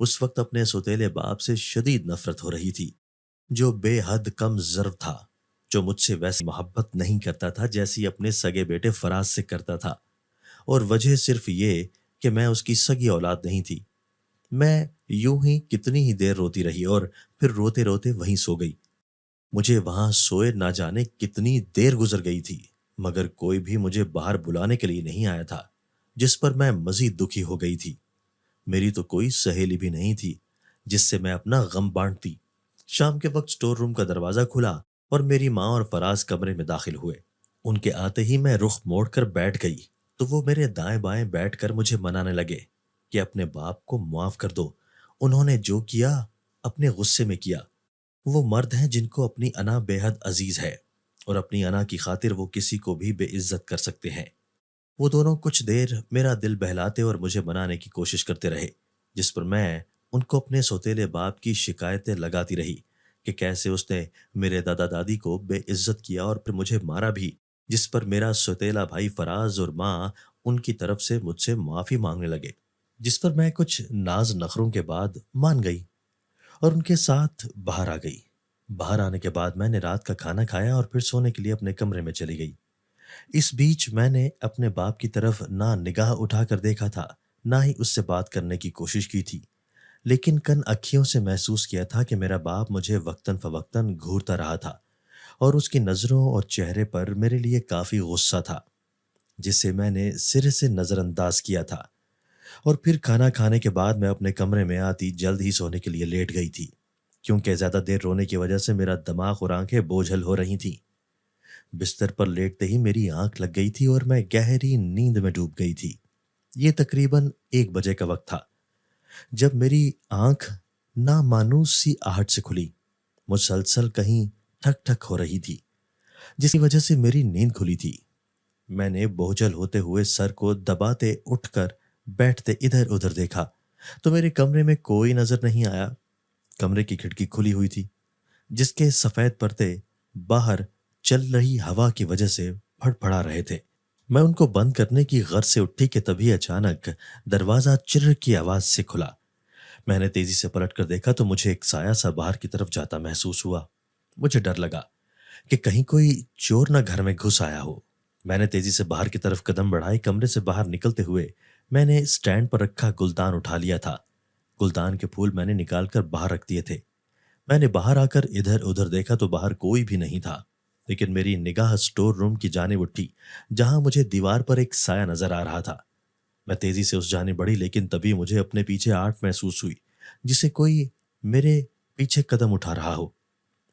اس وقت اپنے سوتیلے باپ سے شدید نفرت ہو رہی تھی، جو بے حد کم ظرف تھا، جو مجھ سے ویسی محبت نہیں کرتا تھا جیسی اپنے سگے بیٹے فراز سے کرتا تھا، اور وجہ صرف یہ کہ میں اس کی سگی اولاد نہیں تھی۔ میں یوں ہی کتنی ہی دیر روتی رہی اور پھر روتے روتے وہیں سو گئی۔ مجھے وہاں سوئے نہ جانے کتنی دیر گزر گئی تھی، مگر کوئی بھی مجھے باہر بلانے کے لیے نہیں آیا تھا، جس پر میں مزید دکھی ہو گئی تھی۔ میری تو کوئی سہیلی بھی نہیں تھی جس سے میں اپنا غم بانٹتی۔ شام کے وقت سٹور روم کا دروازہ کھلا اور میری ماں اور فراز کمرے میں داخل ہوئے۔ ان کے آتے ہی میں رخ موڑ کر بیٹھ گئی تو وہ میرے دائیں بائیں بیٹھ کر مجھے منانے لگے کہ اپنے باپ کو معاف کر دو، انہوں نے جو کیا اپنے غصے میں کیا۔ وہ مرد ہیں جن کو اپنی انا بے حد عزیز ہے، اور اپنی انا کی خاطر وہ کسی کو بھی بے عزت کر سکتے ہیں۔ وہ دونوں کچھ دیر میرا دل بہلاتے اور مجھے منانے کی کوشش کرتے رہے، جس پر میں ان کو اپنے سوتیلے باپ کی شکایتیں لگاتی رہی کہ کیسے اس نے میرے دادا دادی کو بے عزت کیا اور پھر مجھے مارا بھی، جس پر میرا سوتیلا بھائی فراز اور ماں ان کی طرف سے مجھ سے معافی مانگنے لگے، جس پر میں کچھ ناز نخروں کے بعد مان گئی اور ان کے ساتھ باہر آ گئی۔ باہر آنے کے بعد میں نے رات کا کھانا کھایا اور پھر سونے کے لیے اپنے کمرے میں چلی گئی۔ اس بیچ میں نے اپنے باپ کی طرف نہ نگاہ اٹھا کر دیکھا تھا، نہ ہی اس سے بات کرنے کی کوشش کی تھی، لیکن کن اکھیوں سے محسوس کیا تھا کہ میرا باپ مجھے وقتاً فوقتاً گھورتا رہا تھا، اور اس کی نظروں اور چہرے پر میرے لیے کافی غصہ تھا، جسے میں نے سرے سے نظر انداز کیا تھا۔ اور پھر کھانا کھانے کے بعد میں اپنے کمرے میں آتی جلد ہی سونے کے لیے لیٹ گئی تھی، کیونکہ زیادہ دیر رونے کی وجہ سے میرا دماغ اور آنکھیں بوجھل ہو رہی تھیں۔ بستر پر لیٹتے ہی میری آنکھ لگ گئی تھی اور میں گہری نیند میں ڈوب گئی تھی۔ یہ تقریباً 1 بجے کا وقت تھا جب میری آنکھ نامانوس سی آہٹ سے کھلی۔ مسلسل کہیں ٹھک ٹھک ہو رہی تھی، جس کی وجہ سے میری نیند کھلی تھی۔ میں نے بوجھل ہوتے ہوئے سر کو دباتے اٹھ کر بیٹھتے ادھر ادھر دیکھا تو میرے کمرے میں کوئی نظر نہیں آیا۔ کمرے کی کھڑکی کھلی ہوئی تھی، جس کے سفید پردے باہر چل رہی ہوا کی وجہ سے پھڑ پھڑا رہے تھے۔ میں ان کو بند کرنے کی غرض سے اٹھی کہ تبھی اچانک دروازہ چرر کی آواز سے کھلا۔ میں نے تیزی سے پلٹ کر دیکھا تو مجھے ایک سایہ سا باہر کی طرف جاتا محسوس ہوا۔ مجھے ڈر لگا کہ کہیں کوئی چور نہ گھر میں گھس آیا ہو۔ میں نے تیزی سے باہر کی طرف قدم بڑھائے۔ کمرے سے باہر نکلتے ہوئے میں نے سٹینڈ پر رکھا گلدان اٹھا لیا تھا۔ گلدان کے پھول میں نے نکال کر باہر رکھ دیے تھے۔ میں نے باہر آ کر ادھر ادھر دیکھا تو باہر کوئی بھی نہیں تھا، لیکن میری نگاہ سٹور روم کی جانب اٹھی، جہاں مجھے دیوار پر ایک سایہ نظر آ رہا تھا۔ میں تیزی سے اس جانب بڑھی، لیکن تبھی مجھے اپنے پیچھے آہٹ محسوس ہوئی، جسے کوئی میرے پیچھے قدم اٹھا رہا ہو۔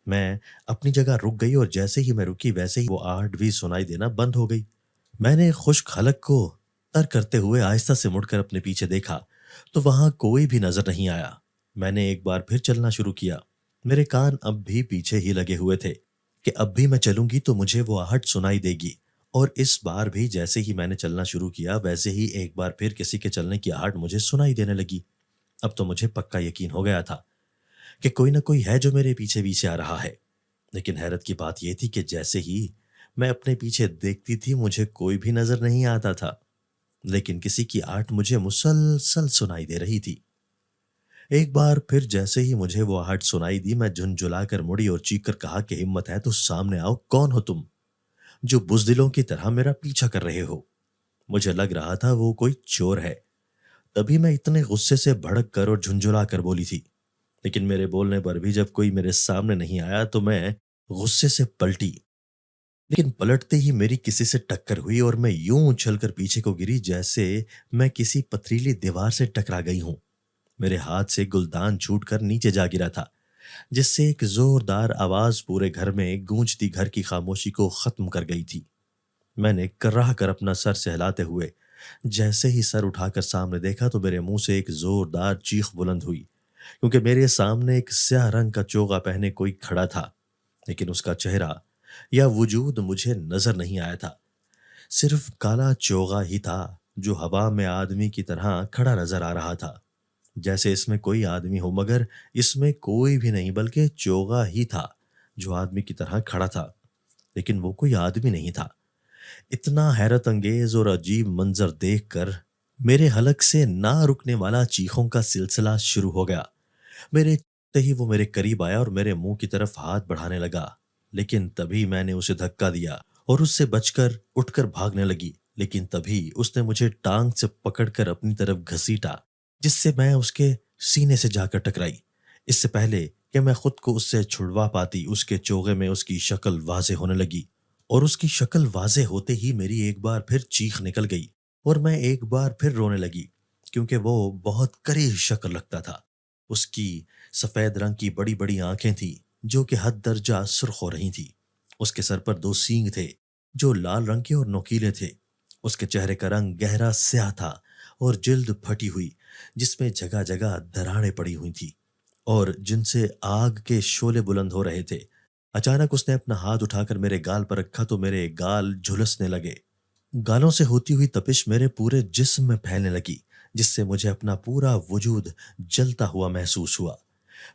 میں اپنی جگہ رک گئی اور جیسے ہی میں رکی ویسے ہی وہ آہٹ بھی سنائی دینا بند ہو گئی۔ میں نے خشک حلق کو تر کرتے ہوئے آہستہ سے مڑ کر اپنے پیچھے دیکھا تو وہاں کوئی بھی نظر نہیں آیا۔ میں نے ایک بار پھر چلنا شروع کیا۔ میرے کان اب بھی پیچھے ہی لگے ہوئے تھے کہ اب بھی میں چلوں گی تو مجھے وہ آہٹ سنائی دے گی، اور اس بار بھی جیسے ہی میں نے چلنا شروع کیا ویسے ہی ایک بار پھر کسی کے چلنے کی آہٹ مجھے سنائی دینے لگی۔ اب تو مجھے پکا یقین ہو گیا تھا کہ کوئی نہ کوئی ہے جو میرے پیچھے پیچھے آ رہا ہے، لیکن حیرت کی بات یہ تھی کہ جیسے ہی میں اپنے پیچھے دیکھتی تھی مجھے کوئی بھی نظر نہیں آتا تھا، لیکن کسی کی آہٹ مجھے مسلسل سنائی دے رہی تھی۔ ایک بار پھر جیسے ہی مجھے وہ آہٹ سنائی دی میں جھنجھلا کر مڑی اور چیخ کر کہا کہ ہمت ہے تو سامنے آؤ، کون ہو تم جو بزدلوں کی طرح میرا پیچھا کر رہے ہو؟ مجھے لگ رہا تھا وہ کوئی چور ہے، تبھی میں اتنے غصے سے بھڑک کر اور جھنجھلا کر بولی تھی، لیکن میرے بولنے پر بھی جب کوئی میرے سامنے نہیں آیا تو میں غصے سے پلٹی، لیکن پلٹتے ہی میری کسی سے ٹکر ہوئی اور میں یوں اچھل کر پیچھے کو گری جیسے میں کسی پتھریلی دیوار سے ٹکرا گئی ہوں۔ میرے ہاتھ سے گلدان چھوٹ کر نیچے جا گرا تھا، جس سے ایک زوردار آواز پورے گھر میں گونجتی گھر کی خاموشی کو ختم کر گئی تھی۔ میں نے کرہ کر اپنا سر سہلاتے ہوئے جیسے ہی سر اٹھا کر سامنے دیکھا تو میرے منہ سے ایک زوردار چیخ بلند ہوئی، کیونکہ میرے سامنے ایک سیاہ رنگ کا چوغا پہنے کوئی کھڑا تھا، لیکن اس کا چہرہ یا وجود مجھے نظر نہیں آیا تھا۔ صرف کالا چوغا ہی تھا جو ہوا میں آدمی کی طرح کھڑا نظر آ رہا تھا، جیسے اس میں کوئی آدمی ہو، مگر اس میں کوئی بھی نہیں بلکہ چوغا ہی تھا جو آدمی کی طرح کھڑا تھا، لیکن وہ کوئی آدمی نہیں تھا۔ اتنا حیرت انگیز اور عجیب منظر دیکھ کر میرے حلق سے نہ رکنے والا چیخوں کا سلسلہ شروع ہو گیا۔ میرے چاہتے ہی وہ میرے قریب آیا اور میرے منہ کی طرف ہاتھ بڑھانے لگا، لیکن تبھی میں نے اسے دھکا دیا اور اس سے بچ کر اٹھ کر بھاگنے لگی، لیکن تبھی اس نے مجھے ٹانگ سے پکڑ کر اپنی طرف گھسیٹا، جس سے میں اس کے سینے سے جا کر ٹکرائی۔ اس سے پہلے کہ میں خود کو اس سے چھڑوا پاتی، اس کے چوغے میں اس کی شکل واضح ہونے لگی، اور اس کی شکل واضح ہوتے ہی میری ایک بار پھر چیخ نکل گئی اور میں ایک بار پھر رونے لگی، کیونکہ وہ بہت کریہ شکل لگتا تھا۔ اس کی سفید رنگ کی بڑی بڑی آنکھیں تھیں جو کہ حد درجہ سرخ ہو رہی تھیں۔ اس کے سر پر دو سینگ تھے جو لال رنگ کے اور نوکیلے تھے۔ اس کے چہرے کا رنگ گہرا سیاہ تھا اور جلد پھٹی ہوئی، جس میں جگہ جگہ دراڑیں پڑی ہوئی تھیں اور جن سے آگ کے شعلے بلند ہو رہے تھے۔ اچانک اس نے اپنا ہاتھ اٹھا کر میرے گال پر رکھا تو میرے گال جھلسنے لگے۔ گالوں سے ہوتی ہوئی تپش میرے پورے جسم میں پھیلنے لگی، جس سے مجھے اپنا پورا وجود جلتا ہوا محسوس ہوا۔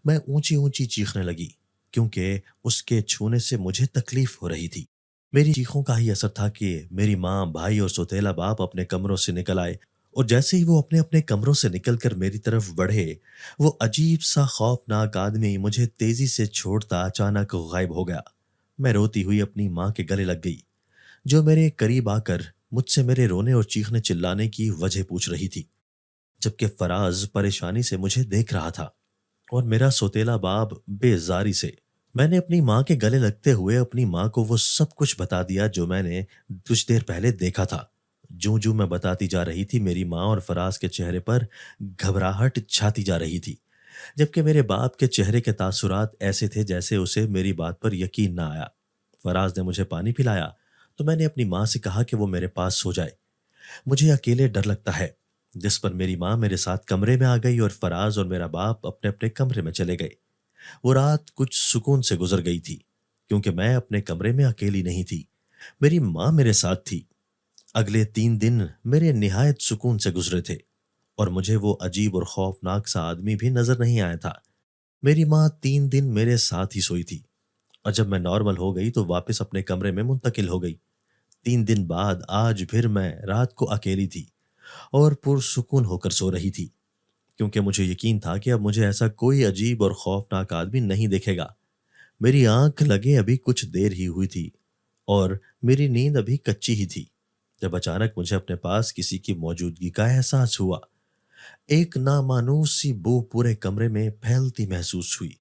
میں اونچی اونچی چیخنے لگی کیونکہ اس کے چھونے سے مجھے تکلیف ہو رہی تھی۔ میری چیخوں کا ہی اثر تھا کہ میری ماں، بھائی اور سوتیلا باپ اپنے کمروں سے نکل آئے، اور جیسے ہی وہ اپنے اپنے کمروں سے نکل کر میری طرف بڑھے، وہ عجیب سا خوفناک آدمی مجھے تیزی سے چھوڑتا اچانک غائب ہو گیا۔ میں روتی ہوئی اپنی ماں کے گلے لگ گئی، جو میرے قریب آ کر مجھ سے میرے رونے اور چیخنے چلانے کی وجہ پوچھ رہی تھی، جبکہ فراز پریشانی سے مجھے دیکھ رہا تھا اور میرا سوتیلا باپ بیزاری سے۔ میں نے اپنی ماں کے گلے لگتے ہوئے اپنی ماں کو وہ سب کچھ بتا دیا جو میں نے کچھ دیر پہلے دیکھا تھا۔ جو میں بتاتی جا رہی تھی، میری ماں اور فراز کے چہرے پر گھبراہٹ چھاتی جا رہی تھی، جبکہ میرے باپ کے چہرے کے تاثرات ایسے تھے جیسے اسے میری بات پر یقین نہ آیا۔ فراز نے مجھے پانی پلایا تو میں نے اپنی ماں سے کہا کہ وہ میرے پاس سو جائے، مجھے اکیلے ڈر لگتا ہے، جس پر میری ماں میرے ساتھ کمرے میں آ گئی اور فراز اور میرا باپ اپنے اپنے کمرے میں چلے گئے۔ وہ رات کچھ سکون سے گزر گئی تھی، کیونکہ میں اپنے کمرے میں اکیلی نہیں تھی، میری ماں میرے ساتھ تھی۔ اگلے 3 دن میرے نہایت سکون سے گزرے تھے اور مجھے وہ عجیب اور خوفناک سا آدمی بھی نظر نہیں آیا تھا۔ میری ماں 3 دن میرے ساتھ ہی سوئی تھی، اور جب میں نارمل ہو گئی تو واپس اپنے کمرے میں منتقل ہو گئی۔ 3 دن بعد آج پھر میں رات کو اکیلی تھی اور پرسکون ہو کر سو رہی تھی، کیونکہ مجھے یقین تھا کہ اب مجھے ایسا کوئی عجیب اور خوفناک آدمی نہیں دیکھے گا۔ میری آنکھ لگے ابھی کچھ دیر ہی ہوئی تھی اور میری نیند ابھی کچی ہی تھی، جب اچانک مجھے اپنے پاس کسی کی موجودگی کا احساس ہوا۔ ایک نامانوس سی بو پورے کمرے میں پھیلتی محسوس ہوئی۔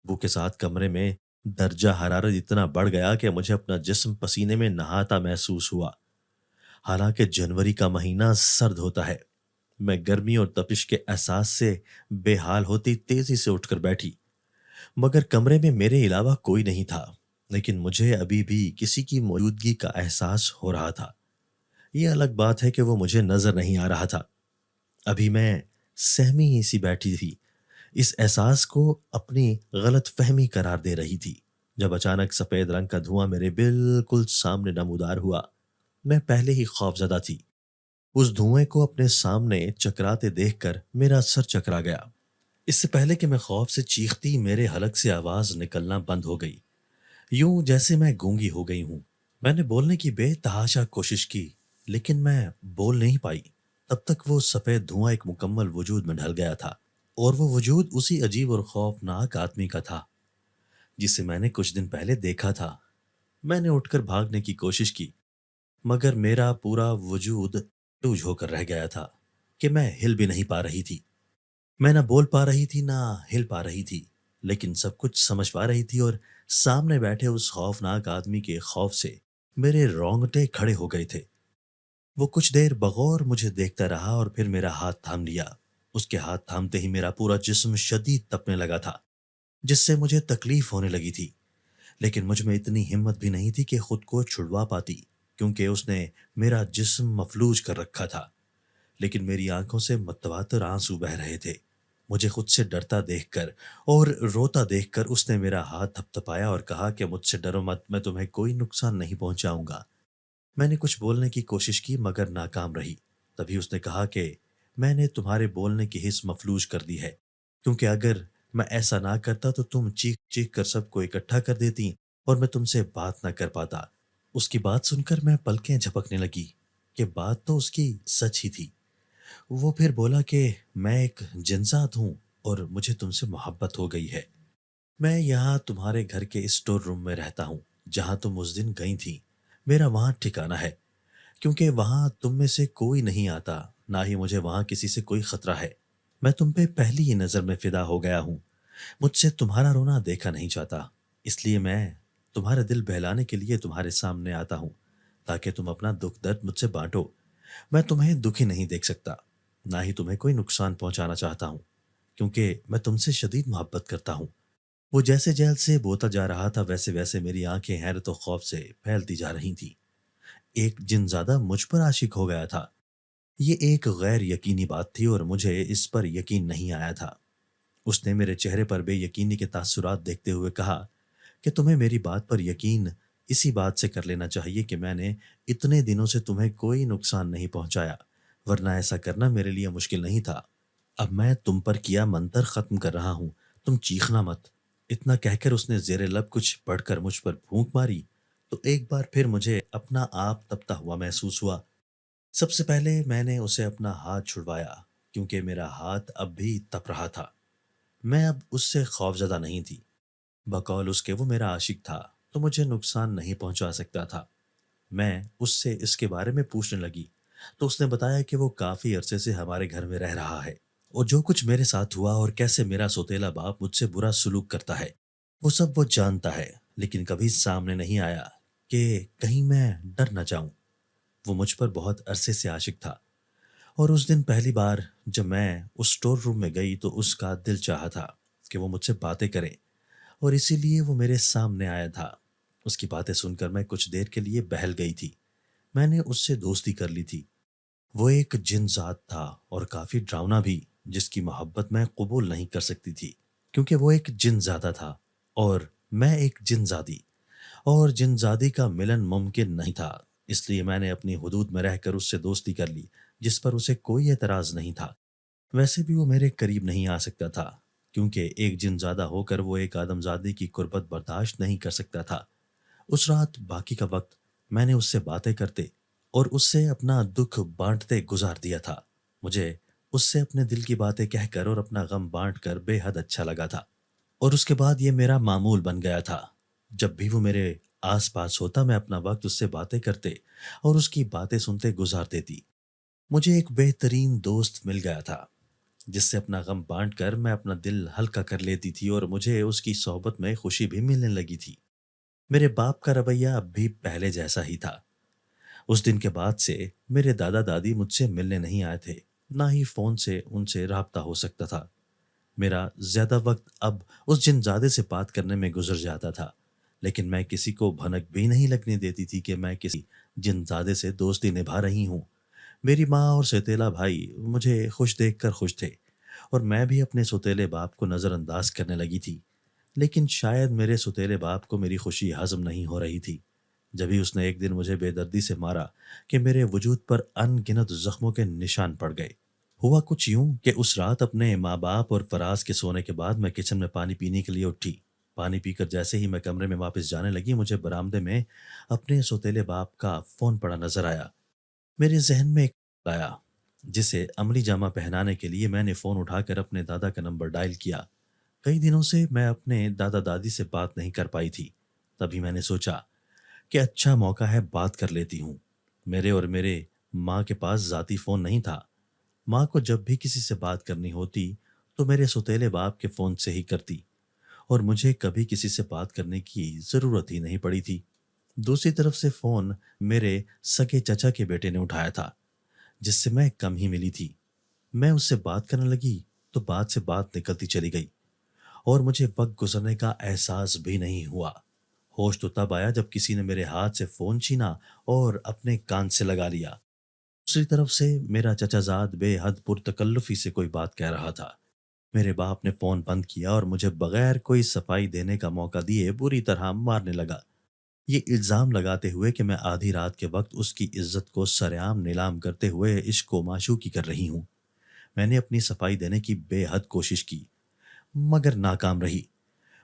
بو کے ساتھ کمرے میں درجہ حرارت اتنا بڑھ گیا کہ مجھے اپنا جسم پسینے میں نہاتا محسوس ہوا۔ حالانکہ جنوری کا مہینہ سرد ہوتا ہے، میں گرمی اور تپش کے احساس سے بے حال ہوتی تیزی سے اٹھ کر بیٹھی، مگر کمرے میں میرے علاوہ کوئی نہیں تھا، لیکن مجھے ابھی بھی کسی کی موجودگی کا احساس ہو رہا تھا۔ یہ الگ بات ہے کہ وہ مجھے نظر نہیں آ رہا تھا۔ ابھی میں سہمی ہی سی بیٹھی تھی، اس احساس کو اپنی غلط فہمی قرار دے رہی تھی، جب اچانک سفید رنگ کا دھواں میرے بالکل سامنے نمودار ہوا۔ میں پہلے ہی خوف زدہ تھی، اس دھوئیں کو اپنے سامنے چکراتے دیکھ کر میرا سر چکرا گیا۔ اس سے پہلے کہ میں خوف سے چیختی، میرے حلق سے آواز نکلنا بند ہو گئی، یوں جیسے میں گونگی ہو گئی ہوں۔ میں نے بولنے کی بے تحاشا کوشش کی، لیکن میں بول نہیں پائی۔ تب تک وہ سفید دھواں ایک مکمل وجود میں ڈھل گیا تھا، اور وہ وجود اسی عجیب اور خوفناک آدمی کا تھا جسے میں نے کچھ دن پہلے دیکھا تھا۔ میں نے اٹھ کر بھاگنے کی کوشش کی، مگر میرا پورا وجود ٹوج ہو کر رہ گیا تھا کہ میں ہل بھی نہیں پا رہی تھی۔ میں نہ بول پا رہی تھی نہ ہل پا رہی تھی، لیکن سب کچھ سمجھ پا رہی تھی، اور سامنے بیٹھے اس خوفناک آدمی کے خوف سے میرے رونگٹے کھڑے ہو گئے تھے۔ وہ کچھ دیر بغور مجھے دیکھتا رہا اور پھر میرا ہاتھ تھام لیا۔ اس کے ہاتھ تھامتے ہی میرا پورا جسم شدید تپنے لگا تھا، جس سے مجھے تکلیف ہونے لگی تھی، لیکن مجھ میں اتنی ہمت بھی نہیں تھی کہ خود کو چھڑوا پاتی، کیونکہ اس نے میرا جسم مفلوج کر رکھا تھا۔ لیکن میری آنکھوں سے متواتر آنسو بہہ رہے تھے۔ مجھے خود سے ڈرتا دیکھ کر اور روتا دیکھ کر اس نے میرا ہاتھ تھپ تھپایا اور کہا کہ مجھ سے ڈرو مت، میں تمہیں کوئی نقصان نہیں پہنچاؤں گا۔ میں نے کچھ بولنے کی کوشش کی مگر ناکام رہی۔ تبھی اس نے کہا کہ میں نے تمہارے بولنے کی حس مفلوج کر دی ہے، کیونکہ اگر میں ایسا نہ کرتا تو تم چیخ چیخ کر سب کو اکٹھا کر دیتی اور میں تم سے بات نہ کر پاتا۔ اس کی بات سن کر میں پلکیں جھپکنے لگی کہ بات تو اس کی سچ ہی تھی۔ وہ پھر بولا کہ میں ایک جنزات ہوں اور مجھے تم سے محبت ہو گئی ہے۔ میں یہاں تمہارے گھر کے اسٹور روم میں رہتا ہوں جہاں تم اس دن گئی تھی۔ میرا وہاں ٹھکانہ ہے کیونکہ وہاں تم میں سے کوئی نہیں آتا، نہ ہی مجھے وہاں کسی سے کوئی خطرہ ہے۔ میں تم پہ پہلی ہی نظر میں فدا ہو گیا ہوں۔ مجھ سے تمہارا رونا دیکھا نہیں چاہتا، اس لیے میں تمہارا دل بہلانے کے لیے تمہارے سامنے آتا ہوں تاکہ تم اپنا دکھ درد مجھ سے بانٹو۔ میں تمہیں دکھی نہیں دیکھ سکتا، نہ ہی تمہیں کوئی نقصان پہنچانا چاہتا ہوں، کیونکہ میں تم سے شدید محبت کرتا ہوں۔ وہ جیسے جیل سے بوتا جا رہا تھا ویسے ویسے میری آنکھیں حیرت و خوف سے پھیلتی جا رہی تھیں۔ ایک جن زیادہ مجھ پر عاشق ہو گیا تھا، یہ ایک غیر یقینی بات تھی اور مجھے اس پر یقین نہیں آیا تھا۔ اس نے میرے چہرے پر بے یقینی کے تاثرات دیکھتے ہوئے کہا کہ تمہیں میری بات پر یقین اسی بات سے کر لینا چاہیے کہ میں نے اتنے دنوں سے تمہیں کوئی نقصان نہیں پہنچایا، ورنہ ایسا کرنا میرے لیے مشکل نہیں تھا۔ اب میں تم پر کیا منتر ختم کر رہا ہوں، تم چیخنا مت۔ اتنا کہہ کر اس نے زیر لب کچھ پڑھ کر مجھ پر پھونک ماری تو ایک بار پھر مجھے اپنا آپ تپتا ہوا محسوس ہوا۔ سب سے پہلے میں نے اسے اپنا ہاتھ چھڑوایا کیونکہ میرا ہاتھ اب بھی تپ رہا تھا۔ میں اب اس سے خوفزدہ نہیں تھی، بقول اس کے وہ میرا عاشق تھا تو مجھے نقصان نہیں پہنچا سکتا تھا۔ میں اس سے اس کے بارے میں پوچھنے لگی تو اس نے بتایا کہ وہ کافی عرصے سے ہمارے گھر میں رہ رہا ہے اور جو کچھ میرے ساتھ ہوا اور کیسے میرا سوتیلا باپ مجھ سے برا سلوک کرتا ہے وہ سب وہ جانتا ہے، لیکن کبھی سامنے نہیں آیا کہ کہیں میں ڈر نہ جاؤں۔ وہ مجھ پر بہت عرصے سے عاشق تھا اور اس دن پہلی بار جب میں اس اسٹور روم میں گئی تو اس کا دل چاہا تھا کہ وہ مجھ سے باتیں کرے اور اسی لیے وہ میرے سامنے آیا تھا۔ اس کی باتیں سن کر میں کچھ دیر کے لیے بہل گئی تھی۔ میں نے اس سے دوستی کر لی تھی۔ وہ ایک جن ذات تھا اور کافی ڈراؤنا بھی، جس کی محبت میں قبول نہیں کر سکتی تھی کیونکہ وہ ایک جن زادہ تھا اور میں ایک جن زادی، اور جن زادی کا ملن ممکن نہیں تھا۔ اس لیے میں نے اپنی حدود میں رہ کر اس سے دوستی کر لی جس پر اسے کوئی اعتراض نہیں تھا۔ ویسے بھی وہ میرے قریب نہیں آ سکتا تھا کیونکہ ایک جن زادہ ہو کر وہ ایک آدم زادی کی قربت برداشت نہیں کر سکتا تھا۔ اس رات باقی کا وقت میں نے اس سے باتیں کرتے اور اس سے اپنا دکھ بانٹتے گزار دیا تھا۔ مجھے اس سے اپنے دل کی باتیں کہہ کر اور اپنا غم بانٹ کر بے حد اچھا لگا تھا، اور اس کے بعد یہ میرا معمول بن گیا تھا۔ جب بھی وہ میرے آس پاس ہوتا میں اپنا وقت اس سے باتیں کرتے اور اس کی باتیں سنتے گزار دیتی۔ مجھے ایک بہترین دوست مل گیا تھا جس سے اپنا غم بانٹ کر میں اپنا دل ہلکا کر لیتی تھی اور مجھے اس کی صحبت میں خوشی بھی ملنے لگی تھی۔ میرے باپ کا رویہ اب بھی پہلے جیسا ہی تھا۔ اس دن کے بعد سے میرے دادا دادی مجھ سے ملنے نہیں آئے تھے، نہ ہی فون سے ان سے رابطہ ہو سکتا تھا۔ میرا زیادہ وقت اب اس جن زادے سے بات کرنے میں گزر جاتا تھا، لیکن میں کسی کو بھنک بھی نہیں لگنے دیتی تھی کہ میں کسی جن زادے سے دوستی نبھا رہی ہوں۔ میری ماں اور سوتیلا بھائی مجھے خوش دیکھ کر خوش تھے اور میں بھی اپنے سوتیلے باپ کو نظر انداز کرنے لگی تھی، لیکن شاید میرے سوتیلے باپ کو میری خوشی ہضم نہیں ہو رہی تھی۔ جبھی اس نے ایک دن مجھے بے دردی سے مارا کہ میرے وجود پر ان گنت زخموں کے نشان پڑ گئے۔ ہوا کچھ یوں کہ اس رات اپنے ماں باپ اور فراز کے سونے کے بعد میں کچن میں پانی پینے کے لیے اٹھی۔ پانی پی کر جیسے ہی میں کمرے میں واپس جانے لگی مجھے برآمدے میں اپنے سوتیلے باپ کا فون پڑا نظر آیا۔ میرے ذہن میں ایک خیال آیا جسے عملی جامہ پہنانے کے لیے میں نے فون اٹھا کر اپنے دادا کا نمبر ڈائل کیا۔ کئی دنوں سے میں اپنے دادا دادی سے بات نہیں کر پائی تھی، تبھی میں نے سوچا کہ اچھا موقع ہے بات کر لیتی ہوں۔ میرے اور میرے ماں کے پاس ذاتی فون نہیں تھا۔ ماں کو جب بھی کسی سے بات کرنی ہوتی تو میرے سوتیلے باپ کے فون سے ہی کرتی اور مجھے کبھی کسی سے بات کرنے کی ضرورت ہی نہیں پڑی تھی۔ دوسری طرف سے فون میرے سگے چچا کے بیٹے نے اٹھایا تھا جس سے میں کم ہی ملی تھی۔ میں اس سے بات کرنے لگی تو بات سے بات نکلتی چلی گئی اور مجھے وقت گزرنے کا احساس بھی نہیں ہوا۔ ہوش تو تب آیا جب کسی نے میرے ہاتھ سے فون چھینا اور اپنے کان سے لگا لیا۔ دوسری طرف سے میرا چچا زاد بے حد پرتکلفی سے کوئی بات کہہ رہا تھا۔ میرے باپ نے فون بند کیا اور مجھے بغیر کوئی صفائی دینے کا موقع دیے بری طرح مارنے لگا، یہ الزام لگاتے ہوئے کہ میں آدھی رات کے وقت اس کی عزت کو سرعام نیلام کرتے ہوئے عشق و معشوقی کر رہی ہوں۔ میں نے اپنی صفائی دینے کی بے حد کوشش کی مگر ناکام رہی۔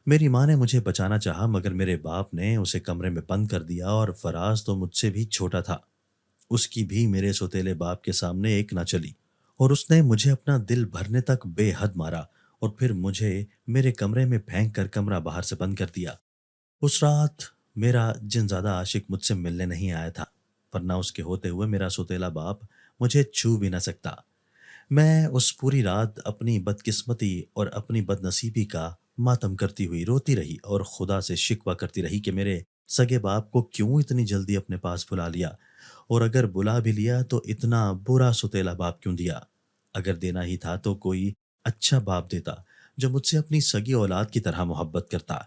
میری ماں نے مجھے بچانا چاہا مگر میرے باپ نے اسے کمرے میں بند کر دیا، اور فراز تو مجھ سے بھی چھوٹا تھا، اس کی بھی میرے سوتیلے باپ کے سامنے ایک نہ چلی اور اس نے مجھے اپنا دل بھرنے تک بے حد مارا اور پھر مجھے میرے کمرے میں پھینک کر کمرہ باہر سے بند کر دیا۔ اس رات میرا جن زیادہ عاشق مجھ سے ملنے نہیں آیا تھا، ورنہ اس کے ہوتے ہوئے میرا سوتیلا باپ مجھے چھو بھی نہ سکتا۔ میں اس پوری رات اپنی بدقسمتی اور اپنی بد نصیبی کا ماتم کرتی ہوئی روتی رہی اور خدا سے شکوہ کرتی رہی کہ میرے سگے باپ کو کیوں اتنی جلدی اپنے پاس بلا لیا، اور اگر بلا بھی لیا تو اتنا برا سوتیلا باپ کیوں دیا؟ اگر دینا ہی تھا تو کوئی اچھا باپ دیتا جو مجھ سے اپنی سگی اولاد کی طرح محبت کرتا۔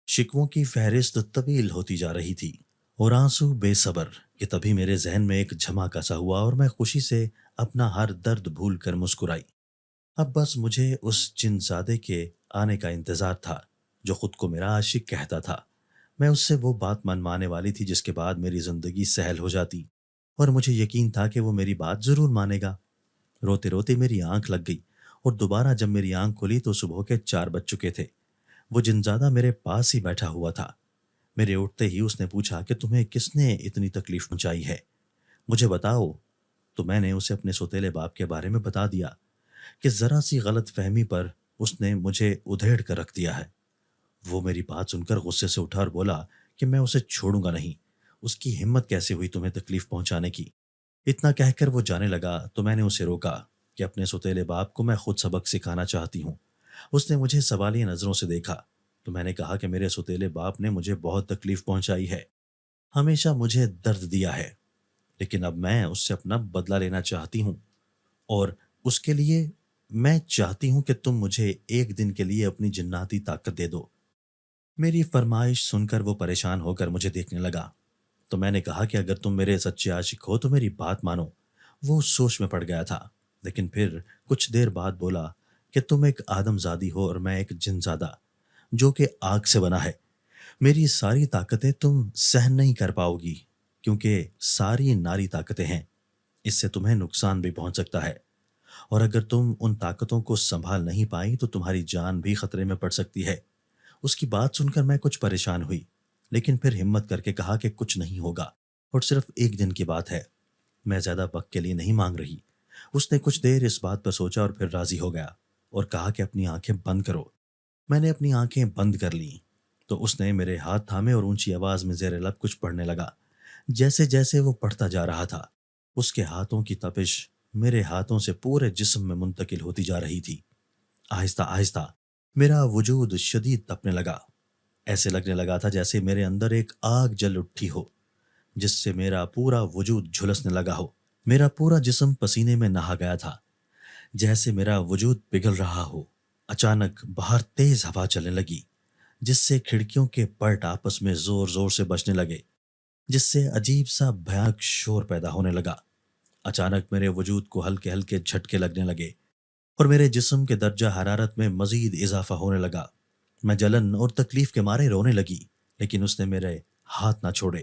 شکووں کی فہرست طویل ہوتی جا رہی تھی اور آنسو بے صبر کہ تبھی میرے ذہن میں ایک جھماکا سا ہوا اور میں خوشی سے اپنا ہر درد بھول کر مسکرائی۔ اب بس مجھے اس جن زادے کے آنے کا انتظار تھا جو خود کو میرا عاشق کہتا تھا۔ میں اس سے وہ بات منوانے والی تھی جس کے بعد میری زندگی سہل ہو جاتی، اور مجھے یقین تھا کہ وہ میری بات ضرور مانے گا۔ روتے روتے میری آنکھ لگ گئی اور دوبارہ جب میری آنکھ کھلی تو صبح کے 4 بج چکے تھے۔ وہ جنزادہ میرے پاس ہی بیٹھا ہوا تھا۔ میرے اٹھتے ہی اس نے پوچھا کہ تمہیں کس نے اتنی تکلیف پہنچائی ہے، مجھے بتاؤ۔ تو میں نے اسے اپنے سوتیلے باپ کے بارے میں بتا دیا کہ ذرا سی غلط فہمی پر اس نے مجھے ادھیڑ کر رکھ دیا ہے۔ وہ میری بات سن کر غصے سے اٹھا اور بولا کہ میں اسے چھوڑوں گا نہیں، اس کی ہمت کیسے ہوئی تمہیں تکلیف پہنچانے کی؟ اتنا کہہ کر وہ جانے لگا تو میں نے اسے روکا کہ اپنے سوتیلے باپ کو میں خود سبق سکھانا چاہتی ہوں۔ اس نے مجھے سوالیہ نظروں سے دیکھا تو میں نے کہا کہ میرے سوتیلے باپ نے مجھے بہت تکلیف پہنچائی ہے، ہمیشہ مجھے درد دیا ہے، لیکن اب میں اس سے اپنا بدلہ لینا چاہتی ہوں، اور اس کے لیے میں چاہتی ہوں کہ تم مجھے ایک دن کے لیے اپنی جناتی طاقت دے دو۔ میری فرمائش سن کر وہ پریشان ہو کر مجھے دیکھنے لگا تو میں نے کہا کہ اگر تم میرے سچے عاشق ہو تو میری بات مانو۔ وہ سوچ میں پڑ گیا تھا، لیکن پھر کچھ دیر بعد بولا کہ تم ایک آدم زادی ہو اور میں ایک جن زادہ جو کہ آگ سے بنا ہے۔ میری ساری طاقتیں تم سہن نہیں کر پاؤ گی، کیونکہ ساری ناری طاقتیں ہیں، اس سے تمہیں نقصان بھی پہنچ سکتا ہے، اور اگر تم ان طاقتوں کو سنبھال نہیں پائی تو تمہاری جان بھی خطرے میں پڑ سکتی ہے۔ اس کی بات سن کر میں کچھ پریشان ہوئی، لیکن پھر ہمت کر کے کہا کہ کچھ نہیں ہوگا اور صرف ایک دن کی بات ہے، میں زیادہ وقت کے لیے نہیں مانگ رہی۔ اس نے کچھ دیر اس بات پر سوچا اور پھر راضی ہو گیا اور کہا کہ اپنی آنکھیں بند کرو۔ میں نے اپنی آنکھیں بند کر لیں تو اس نے میرے ہاتھ تھامے اور اونچی آواز میں زیر لب کچھ پڑھنے لگا۔ جیسے جیسے وہ پڑھتا جا رہا تھا اس کے ہاتھوں کی تپش میرے ہاتھوں سے پورے جسم میں منتقل ہوتی جا رہی تھی۔ آہستہ آہستہ میرا وجود شدید تپنے لگا، ایسے لگنے لگا تھا جیسے میرے اندر ایک آگ جل اٹھی ہو جس سے میرا پورا وجود جھلسنے لگا ہو۔ میرا پورا جسم پسینے میں نہا گیا تھا، جیسے میرا وجود پگھل رہا ہو۔ اچانک باہر تیز ہوا چلنے لگی جس سے کھڑکیوں کے پرٹ آپس میں زور زور سے بجنے لگے، جس سے عجیب سا بھیانک شور پیدا ہونے لگا۔ اچانک میرے وجود کو ہلکے ہلکے جھٹکے لگنے لگے اور میرے جسم کے درجہ حرارت میں مزید اضافہ ہونے لگا۔ میں جلن اور تکلیف کے مارے رونے لگی، لیکن اس نے میرے ہاتھ نہ چھوڑے۔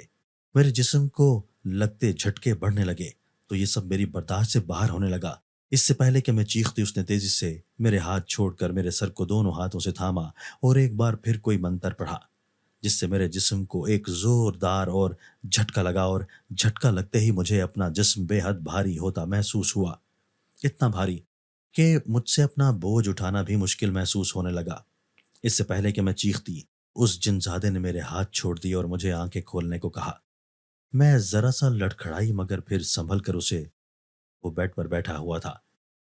میرے جسم کو لگتے جھٹکے بڑھنے لگے تو یہ سب میری برداشت سے باہر ہونے لگا۔ اس سے پہلے کہ میں چیختی اس نے تیزی سے میرے ہاتھ چھوڑ کر میرے سر کو دونوں ہاتھوں سے تھاما اور ایک بار پھر کوئی منتر پڑھا جس سے میرے جسم کو ایک زوردار اور جھٹکا لگا، اور جھٹکا لگتے ہی مجھے اپنا جسم بے حد بھاری ہوتا محسوس ہوا، اتنا بھاری کہ مجھ سے اپنا بوجھ اٹھانا بھی مشکل محسوس ہونے لگا۔ اس سے پہلے کہ میں چیختی اس جنزادے نے میرے ہاتھ چھوڑ دیے اور مجھے آنکھیں کھولنے کو کہا۔ میں ذرا سا لڑکھڑائی مگر پھر سنبھل کر اسے، وہ بیڈ پر بیٹھا ہوا تھا،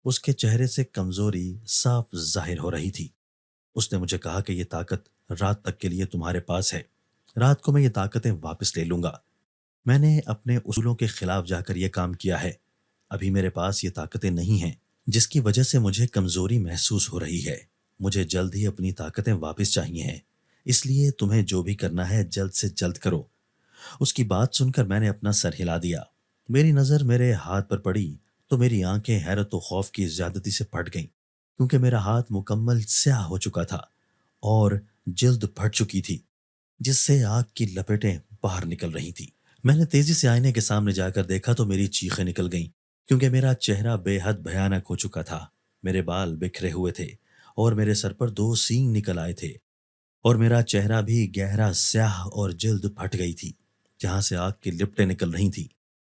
اس کے چہرے سے کمزوری صاف ظاہر ہو رہی تھی۔ اس نے مجھے کہا کہ یہ طاقت رات تک کے لیے تمہارے پاس ہے، رات کو میں یہ طاقتیں واپس لے لوں گا۔ میں نے اپنے اصولوں کے خلاف جا کر یہ کام کیا ہے، ابھی میرے پاس یہ طاقتیں نہیں ہیں جس کی وجہ سے مجھے کمزوری محسوس ہو رہی ہے۔ مجھے جلد ہی اپنی طاقتیں واپس چاہیے ہیں، اس لیے تمہیں جو بھی کرنا ہے جلد سے جلد کرو۔ اس کی بات سن کر میں نے اپنا سر ہلا دیا۔ میری نظر میرے ہاتھ پر پڑی تو میری آنکھیں حیرت و خوف کی زیادتی سے پھٹ گئیں، کیونکہ میرا ہاتھ مکمل سیاہ ہو چکا تھا اور جلد پھٹ چکی تھی جس سے آگ کی لپیٹیں باہر نکل رہی تھی۔ میں نے تیزی سے آئینے کے سامنے جا کر دیکھا تو میری چیخیں نکل گئیں، کیونکہ میرا چہرہ بے حد بھیانک ہو چکا تھا۔ میرے بال بکھرے ہوئے تھے اور میرے سر پر 2 سینگ نکل آئے تھے، اور میرا چہرہ بھی گہرا سیاہ اور جلد پھٹ گئی تھی جہاں سے آگ کی لپٹیں نکل رہی تھی۔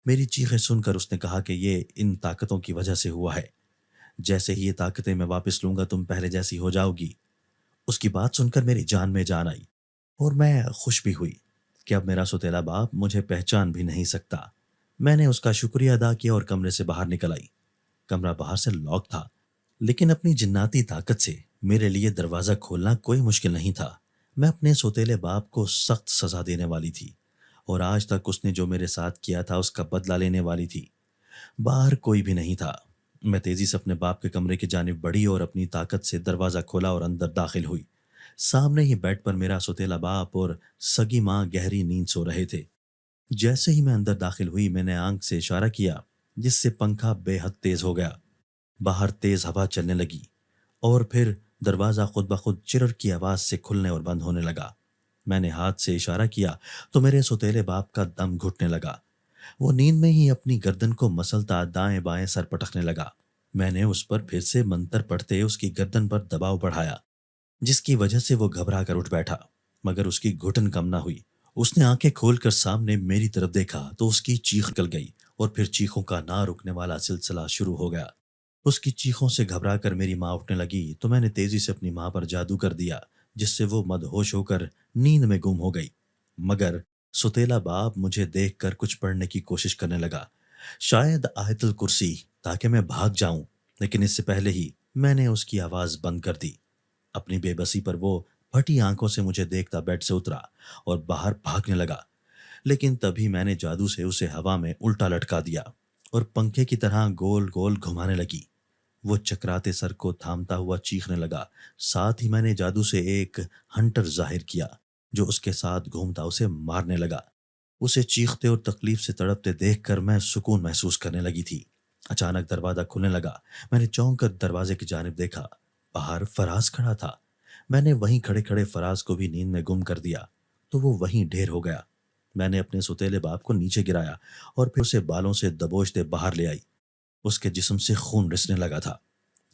میری چیخیں سن کر اس نے کہا کہ یہ ان طاقتوں کی وجہ سے ہوا ہے، جیسے ہی یہ طاقتیں میں واپس لوں گا تم پہلے جیسی ہو جاؤ گی۔ اس کی بات سن کر میری جان میں جان آئی اور میں خوش بھی ہوئی کہ اب میرا سوتیلا باپ مجھے پہچان بھی نہیں سکتا۔ میں نے اس کا شکریہ ادا کیا اور کمرے سے باہر نکل آئی۔ کمرہ باہر سے لاک تھا، لیکن اپنی جناتی طاقت سے میرے لیے دروازہ کھولنا کوئی مشکل نہیں تھا۔ میں اپنے سوتیلے باپ کو سخت سزا دینے والی تھی اور آج تک اس نے جو میرے ساتھ کیا تھا اس کا بدلہ لینے والی تھی۔ باہر کوئی بھی نہیں تھا۔ میں تیزی سے اپنے باپ کے کمرے کی جانب بڑھی اور اپنی طاقت سے دروازہ کھولا اور اندر داخل ہوئی۔ سامنے ہی بیڈ پر میرا سوتیلا باپ اور سگی ماں گہری نیند سو رہے تھے۔ جیسے ہی میں اندر داخل ہوئی میں نے آنکھ سے اشارہ کیا، جس سے پنکھا بے حد تیز ہو گیا۔ باہر تیز ہوا چلنے لگی اور پھر دروازہ خود بخود چرر کی آواز سے کھلنے اور بند ہونے لگا۔ میں نے ہاتھ سے اشارہ کیا تو میرے سوتیلے باپ کا دم گھٹنے لگا۔ وہ نیند میں ہی اپنی گردن کو مسلتا دائیں بائیں سر پٹکنے لگا۔ میں نے اس پر پھر سے منتر پڑھتے اس کی گردن پر دباؤ بڑھایا، جس کی وجہ سے وہ گھبرا کر اٹھ بیٹھا، مگر اس کی گھٹن کم نہ ہوئی۔ اس نے آنکھیں کھول کر سامنے میری طرف دیکھا تو اس کی چیخ نکل گئی اور پھر چیخوں کا نہ رکنے والا سلسلہ شروع ہو گیا۔ اس کی چیخوں سے گھبرا کر میری ماں اٹھنے لگی تو میں نے تیزی سے اپنی ماں پر جادو کر دیا، جس سے وہ مدہوش ہو کر نیند میں گم ہو گئی۔ مگر ستیلا باپ مجھے دیکھ کر کچھ پڑھنے کی کوشش کرنے لگا، شاید آیت الکرسی، تاکہ میں بھاگ جاؤں، لیکن اس سے پہلے ہی میں نے اس کی آواز بند کر دی۔ اپنی بے بسی پر وہ پھٹی آنکھوں سے مجھے دیکھتا بیڈ سے اترا اور باہر بھاگنے لگا، لیکن تبھی میں نے جادو سے اسے ہوا میں الٹا لٹکا دیا اور پنکھے کی طرح گول گول گھمانے لگی۔ وہ چکراتے سر کو تھامتا ہوا چیخنے لگا۔ ساتھ ہی میں نے جادو سے ایک ہنٹر ظاہر کیا جو اس کے ساتھ گھومتا اسے مارنے لگا۔ اسے چیختے اور تکلیف سے تڑپتے دیکھ کر میں سکون محسوس کرنے لگی تھی۔ اچانک دروازہ کھلنے لگا۔ میں نے چونک کر دروازے کی جانب دیکھا، باہر فراز کھڑا تھا۔ میں نے وہیں کھڑے کھڑے فراز کو بھی نیند میں گم کر دیا تو وہ وہیں ڈھیر ہو گیا۔ میں نے اپنے ستیلے باپ کو نیچے گرایا اور پھر اسے بالوں سے دبوچتے باہر لے آئی۔ اس کے جسم سے خون رسنے لگا تھا،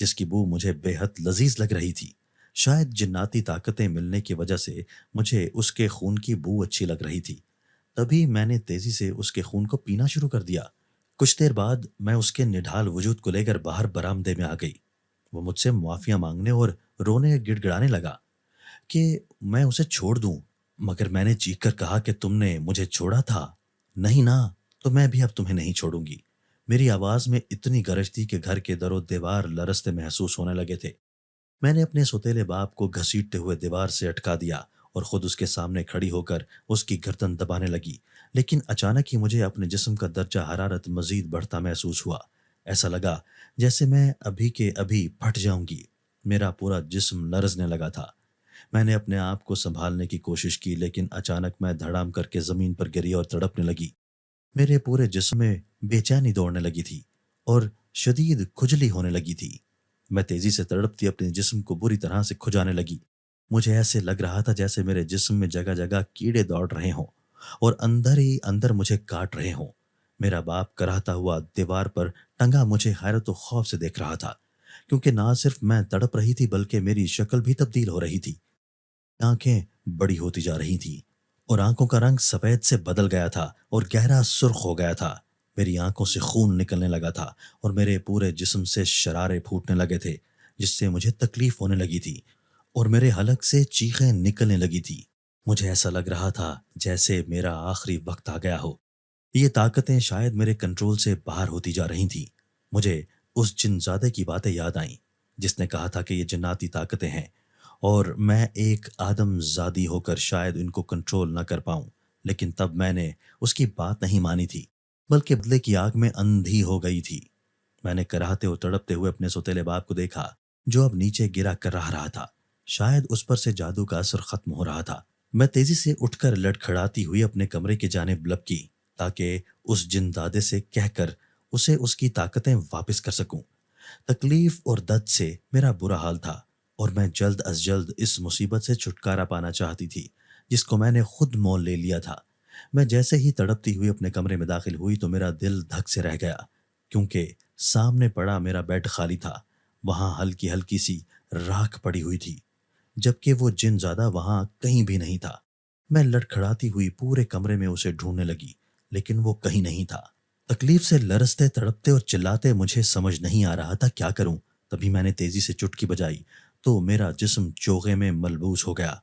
جس کی بو مجھے بے حد لذیذ لگ رہی تھی۔ شاید جناتی طاقتیں ملنے کی وجہ سے مجھے اس کے خون کی بو اچھی لگ رہی تھی۔ تبھی میں نے تیزی سے اس کے خون کو پینا شروع کر دیا۔ کچھ دیر بعد میں اس کے نڈھال وجود کو لے کر باہر برآمدے میں آ گئی۔ وہ مجھ سے معافیا مانگنے اور رونے گڑ گڑانے لگا کہ میں اسے چھوڑ دوں، مگر میں نے چیخ کر کہا کہ تم نے مجھے چھوڑا تھا، نہیں نا، تو میں بھی اب تمہیں نہیں چھوڑوں گی۔ میری آواز میں اتنی گرج تھی کہ گھر کے در و دیوار لرزتے محسوس ہونے لگے تھے۔ میں نے اپنے سوتیلے باپ کو گھسیٹتے ہوئے دیوار سے اٹکا دیا اور خود اس کے سامنے کھڑی ہو کر اس کی گردن دبانے لگی، لیکن اچانک ہی مجھے اپنے جسم کا درجہ حرارت مزید بڑھتا محسوس ہوا۔ ایسا لگا جیسے میں ابھی کے ابھی پھٹ جاؤں گی۔ میرا پورا جسم لرزنے لگا تھا۔ میں نے اپنے آپ کو سنبھالنے کی کوشش کی، لیکن اچانک میں دھڑام کر کے زمین پر گری اور تڑپنے لگی۔ میرے پورے جسم میں بے چینی دوڑنے لگی تھی اور شدید کھجلی ہونے لگی تھی۔ میں تیزی سے تڑپتی اپنے جسم کو بری طرح سے کھجانے لگی۔ مجھے ایسے لگ رہا تھا جیسے میرے جسم میں جگہ جگہ کیڑے دوڑ رہے ہوں اور اندر ہی اندر مجھے کاٹ رہے ہوں۔ میرا باپ کراہتا ہوا دیوار پر ٹنگا مجھے حیرت و خوف سے دیکھ رہا تھا، کیونکہ نہ صرف میں تڑپ رہی تھی بلکہ میری شکل بھی تبدیل ہو رہی تھی۔ آنکھیں بڑی ہوتی جا رہی تھیں اور آنکھوں کا رنگ سفید سے بدل گیا تھا اور گہرا سرخ ہو گیا تھا۔ میری آنکھوں سے خون نکلنے لگا تھا اور میرے پورے جسم سے شرارے پھوٹنے لگے تھے، جس سے مجھے تکلیف ہونے لگی تھی اور میرے حلق سے چیخیں نکلنے لگی تھی۔ مجھے ایسا لگ رہا تھا جیسے میرا آخری وقت آ گیا ہو۔ یہ طاقتیں شاید میرے کنٹرول سے باہر ہوتی جا رہی تھیں۔ مجھے اس جن زادے کی باتیں یاد آئیں جس نے کہا تھا کہ یہ جناتی طاقتیں ہیں اور میں ایک آدم زادی ہو کر شاید ان کو کنٹرول نہ کر پاؤں، لیکن تب میں نے اس کی بات نہیں مانی تھی بلکہ بدلے کی آگ میں اندھی ہو گئی تھی۔ میں نے کراہتے اور تڑپتے ہوئے اپنے سوتیلے باپ کو دیکھا جو اب نیچے گرا کر رہا تھا۔ شاید اس پر سے جادو کا اثر ختم ہو رہا تھا۔ میں تیزی سے اٹھ کر لڑکھڑاتی ہوئی اپنے کمرے کی جانب لپکی تاکہ اس جن دادے سے کہہ کر اسے اس کی طاقتیں واپس کر سکوں۔ تکلیف اور درد سے میرا برا حال تھا اور میں جلد از جلد اس مصیبت سے چھٹکارا پانا چاہتی تھی جس کو میں نے خود مول لے لیا تھا۔ میں جیسے ہی تڑپتی ہوئی اپنے کمرے میں داخل ہوئی تو میرا دل دھک سے رہ گیا، کیونکہ سامنے پڑا میرا بیڈ خالی تھا۔ وہاں ہلکی ہلکی سی راکھ پڑی ہوئی تھی، جبکہ وہ جن زیادہ وہاں کہیں بھی نہیں تھا۔ میں لڑکھڑاتی ہوئی پورے کمرے میں اسے ڈھونڈنے لگی، لیکن وہ کہیں نہیں تھا۔ تکلیف سے لرزتے تڑپتے اور چلاتے مجھے سمجھ نہیں آ رہا تھا کیا کروں۔ تبھی میں نے تیزی سے چٹکی بجائی تو میرا جسم چوغے میں ملبوس ہو گیا۔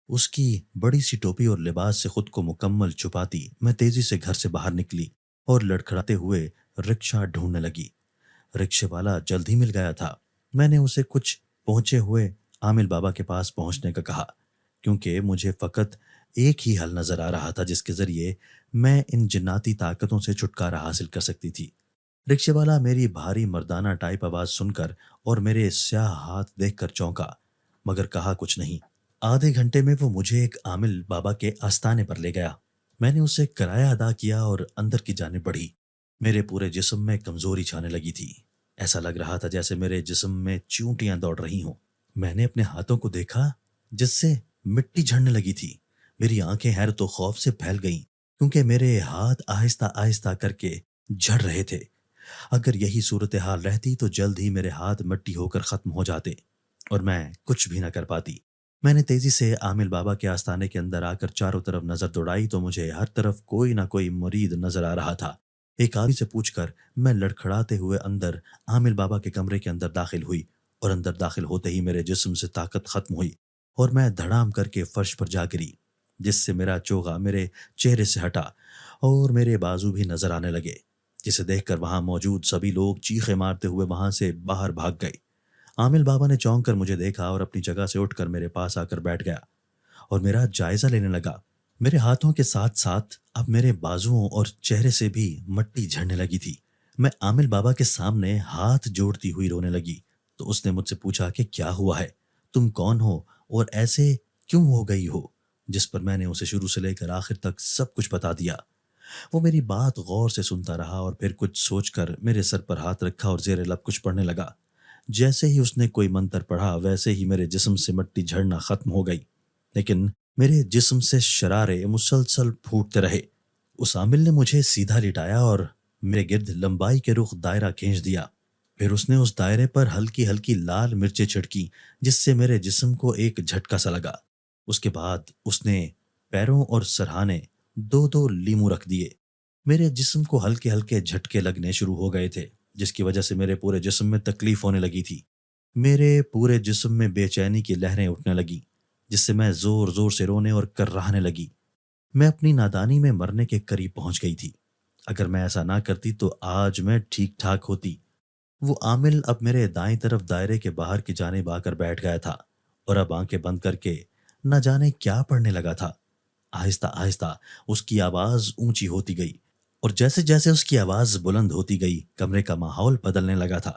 اس کی بڑی سی ٹوپی اور لباس سے خود کو مکمل چھپاتی میں تیزی سے گھر سے باہر نکلی اور لڑکھڑاتے ہوئے رکشہ ڈھونڈنے لگی۔ رکشے والا جلد ہی مل گیا تھا۔ میں نے اسے کچھ پہنچے ہوئے عامل بابا کے پاس پہنچنے کا کہا، کیونکہ مجھے فقط ایک ہی حل نظر آ رہا تھا جس کے ذریعے میں ان جناتی طاقتوں سے چھٹکارا حاصل کر سکتی تھی۔ رکشے والا میری بھاری مردانہ ٹائپ آواز سن کر اور میرے سیاہ ہاتھ دیکھ کر چونکا، مگر کہا کچھ نہیں۔ آدھے گھنٹے میں وہ مجھے ایک عامل بابا کے آستانے پر لے گیا۔ میں نے اسے کرایہ ادا کیا اور اندر کی جانب بڑھی۔ میرے پورے جسم میں کمزوری چھانے لگی تھی۔ ایسا لگ رہا تھا جیسے میرے جسم میں چیونٹیاں دوڑ رہی ہوں۔ میں نے اپنے ہاتھوں کو دیکھا جس سے مٹی جھڑنے لگی تھی۔ میری آنکھیں حیرت و خوف سے پھیل گئیں کیونکہ میرے ہاتھ آہستہ آہستہ کر کے جھڑ رہے تھے۔ اگر یہی صورتحال رہتی تو جلد ہی میرے ہاتھ مٹی ہو کر ختم ہو جاتے اور میں کچھ بھی نہ کر پاتی۔ میں نے تیزی سے عامل بابا کے آستانے کے اندر آ کر چاروں طرف نظر دوڑائی تو مجھے ہر طرف کوئی نہ کوئی مرید نظر آ رہا تھا۔ ایک آدمی سے پوچھ کر میں لڑکھڑاتے ہوئے اندر عامل بابا کے کمرے کے اندر داخل ہوئی اور اندر داخل ہوتے ہی میرے جسم سے طاقت ختم ہوئی اور میں دھڑام کر کے فرش پر جا گری، جس سے میرا چوغا میرے چہرے سے ہٹا اور میرے بازو بھی نظر آنے لگے، جسے دیکھ کر وہاں موجود سبھی لوگ چیخے مارتے ہوئے وہاں سے باہر بھاگ گئے۔ عامل بابا نے چونک کر مجھے دیکھا اور اپنی جگہ سے اٹھ کر میرے پاس آ کر بیٹھ گیا اور میرا جائزہ لینے لگا۔ میرے ہاتھوں کے ساتھ ساتھ اب میرے بازوؤں اور چہرے سے بھی مٹی جھڑنے لگی تھی۔ میں عامل بابا کے سامنے ہاتھ جوڑتی ہوئی رونے لگی تو اس نے مجھ سے پوچھا کہ کیا ہوا ہے، تم کون ہو اور ایسے کیوں ہو گئی ہو، جس پر میں نے اسے شروع سے لے کر آخر تک سب کچھ بتا دیا۔ وہ میری بات غور سے سنتا رہا اور پھر کچھ سوچ کر میرے سر پر ہاتھ رکھا اور زیر لب کچھ پڑھنے لگا۔ جیسے ہی اس نے کوئی منتر پڑھا ویسے ہی میرے جسم سے مٹی جھڑنا ختم ہو گئی، لیکن میرے جسم سے شرارے مسلسل پھوٹتے رہے۔ اس عامل نے مجھے سیدھا لٹایا اور میرے گرد لمبائی کے رخ دائرہ کھینچ دیا۔ پھر اس نے اس دائرے پر ہلکی ہلکی لال مرچیں چھڑکی جس سے میرے جسم کو ایک جھٹکا سا لگا۔ اس کے بعد اس نے پیروں اور سرہانے دو دو لیمو رکھ دیے۔ میرے جسم کو ہلکے ہلکے جھٹکے لگنے شروع ہو گئے تھے جس کی وجہ سے میرے پورے جسم میں تکلیف ہونے لگی تھی۔ میرے پورے جسم میں بے چینی کی لہریں اٹھنے لگیں جس سے میں زور زور سے رونے اور کرراہنے لگی۔ میں اپنی نادانی میں مرنے کے قریب پہنچ گئی تھی۔ اگر میں ایسا نہ کرتی تو آج میں ٹھیک ٹھاک ہوتی۔ وہ عامل اب میرے دائیں طرف دائرے کے باہر کی جانب آ کر بیٹھ گیا تھا اور اب آنکھیں بند کر کے نہ جانے کیا پڑھنے لگا تھا۔ آہستہ آہستہ اس کی آواز اونچی ہوتی گئی اور جیسے جیسے اس کی آواز بلند ہوتی گئی کمرے کا ماحول بدلنے لگا تھا۔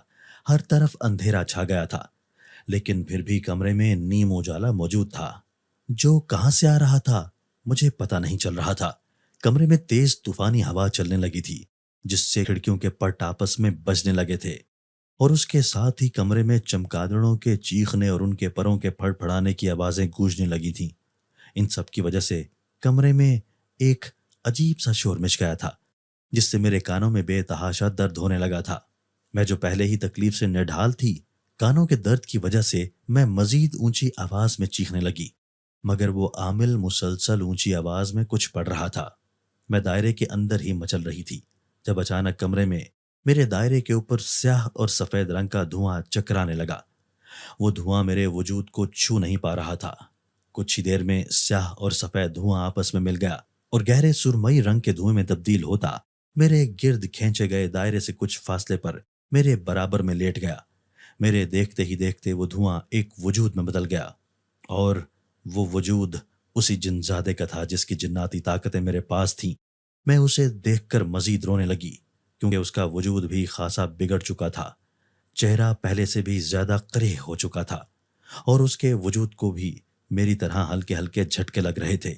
ہر طرف اندھیرا چھا گیا تھا، لیکن پھر بھی کمرے میں نیم اجالا موجود تھا جو کہاں سے آ رہا تھا مجھے پتہ نہیں چل رہا تھا۔ کمرے میں تیز طوفانی ہوا چلنے لگی تھی جس سے کھڑکیوں کے پٹ آپس میں بجنے لگے تھے اور اس کے ساتھ ہی کمرے میں چمگادڑوں کے چیخنے اور ان کے پروں کے پھڑ پھڑانے کی آوازیں گونجنے لگی تھیں۔ ان سب کی وجہ سے کمرے میں ایک عجیب سا شور مچ گیا تھا جس سے میرے کانوں میں بے تحاشا درد ہونے لگا تھا۔ میں جو پہلے ہی تکلیف سے نڈھال تھی، کانوں کے درد کی وجہ سے میں مزید اونچی آواز میں چیخنے لگی، مگر وہ عامل مسلسل اونچی آواز میں کچھ پڑھ رہا تھا۔ میں دائرے کے اندر ہی مچل رہی تھی جب اچانک کمرے میں میرے دائرے کے اوپر سیاہ اور سفید رنگ کا دھواں چکرانے لگا۔ وہ دھواں میرے وجود کو چھو نہیں پا رہا تھا۔ کچھ ہی دیر میں سیاہ اور سفید دھواں آپس میں مل گیا اور گہرے سرمئی رنگ کے دھوئیں میں تبدیل ہوتا میرے گرد کھینچے گئے دائرے سے کچھ فاصلے پر میرے برابر میں لیٹ گیا۔ میرے دیکھتے ہی دیکھتے وہ دھواں ایک وجود میں بدل گیا اور وہ وجود اسی جنزادے کا تھا جس کی جناتی طاقتیں میرے پاس تھیں۔ میں اسے دیکھ کر مزید رونے لگی کیونکہ اس کا وجود بھی خاصا بگڑ چکا تھا۔ چہرہ پہلے سے بھی زیادہ قریح ہو چکا تھا اور اس کے وجود کو بھی میری طرح ہلکے ہلکے جھٹکے لگ رہے تھے۔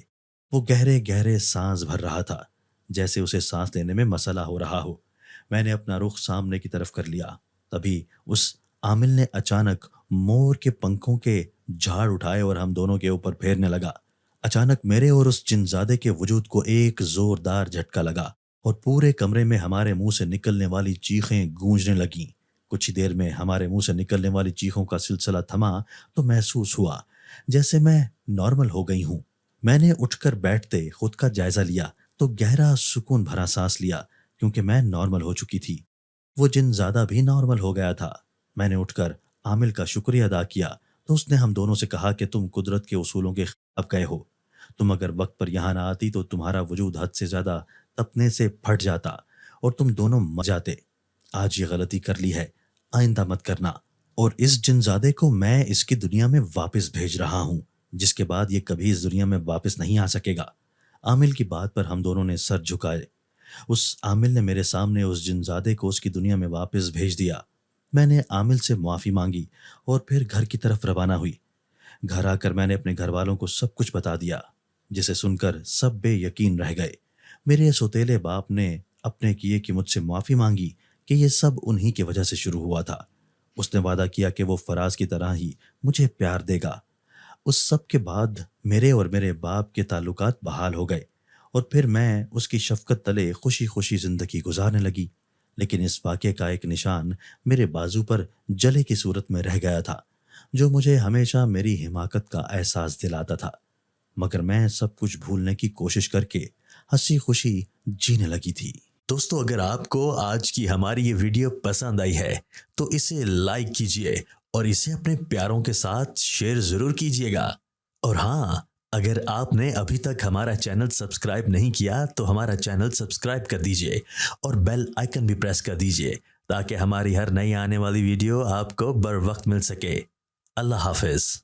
وہ گہرے گہرے سانس بھر رہا تھا جیسے اسے سانس لینے میں مسئلہ ہو رہا ہو۔ میں نے اپنا رخ سامنے کی طرف کر لیا، تبھی اس عامل نے اچانک مور کے پنکھوں کے جھاڑ اٹھائے اور ہم دونوں کے اوپر پھیرنے لگا۔ اچانک میرے اور اس جنزادے کے وجود کو ایک زوردار جھٹکا لگا اور پورے کمرے میں ہمارے منہ سے نکلنے والی چیخیں گونجنے لگیں۔ کچھ ہی دیر میں ہمارے منہ سے نکلنے والی چیخوں کا سلسلہ تھما تو محسوس ہوا جیسے میں نارمل ہو گئی ہوں۔ میں نے اٹھ کر بیٹھتے خود کا جائزہ لیا تو گہرا سکون بھرا سانس لیا کیونکہ میں نارمل ہو چکی تھی۔ وہ جن زیادہ بھی نارمل ہو گیا تھا۔ میں نے اٹھ کر عامل کا شکریہ ادا کیا تو اس نے ہم دونوں سے کہا کہ تم قدرت کے اصولوں کے خلاف گئے ہو۔ تم اگر وقت پر یہاں نہ آتی تو تمہارا وجود حد سے زیادہ تپنے سے پھٹ جاتا اور تم دونوں مر جاتے۔ آج یہ غلطی کر لی ہے، آئندہ مت کرنا۔ اور اس جنزادے کو میں اس کی دنیا میں واپس بھیج رہا ہوں، جس کے بعد یہ کبھی اس دنیا میں واپس نہیں آ سکے گا۔ عامل کی بات پر ہم دونوں نے سر جھکائے۔ اس عامل نے میرے سامنے اس جنزادے کو اس کی دنیا میں واپس بھیج دیا۔ میں نے عامل سے معافی مانگی اور پھر گھر کی طرف روانہ ہوئی۔ گھر آ کر میں نے اپنے گھر والوں کو سب کچھ بتا دیا، جسے سن کر سب بے یقین رہ گئے۔ میرے سوتیلے باپ نے اپنے کیے کی مجھ سے معافی مانگی کہ یہ سب انہی کی وجہ سے شروع ہوا تھا۔ اس نے وعدہ کیا کہ وہ فراز کی طرح ہی مجھے پیار دے گا۔ اس سب کے بعد میرے اور میرے باپ کے تعلقات بحال ہو گئے اور پھر میں اس کی شفقت تلے خوشی خوشی زندگی گزارنے لگی۔ لیکن اس واقعے کا ایک نشان میرے بازو پر جلے کی صورت میں رہ گیا تھا، جو مجھے ہمیشہ میری حماقت کا احساس دلاتا تھا، مگر میں سب کچھ بھولنے کی کوشش کر کے ہنسی خوشی جینے لگی تھی۔ دوستو، اگر آپ کو آج کی ہماری یہ ویڈیو پسند آئی ہے تو اسے لائک کیجئے اور اسے اپنے پیاروں کے ساتھ شیئر ضرور کیجئے گا۔ اور ہاں، اگر آپ نے ابھی تک ہمارا چینل سبسکرائب نہیں کیا تو ہمارا چینل سبسکرائب کر دیجئے اور بیل آئیکن بھی پریس کر دیجئے تاکہ ہماری ہر نئی آنے والی ویڈیو آپ کو بر وقت مل سکے۔ اللہ حافظ۔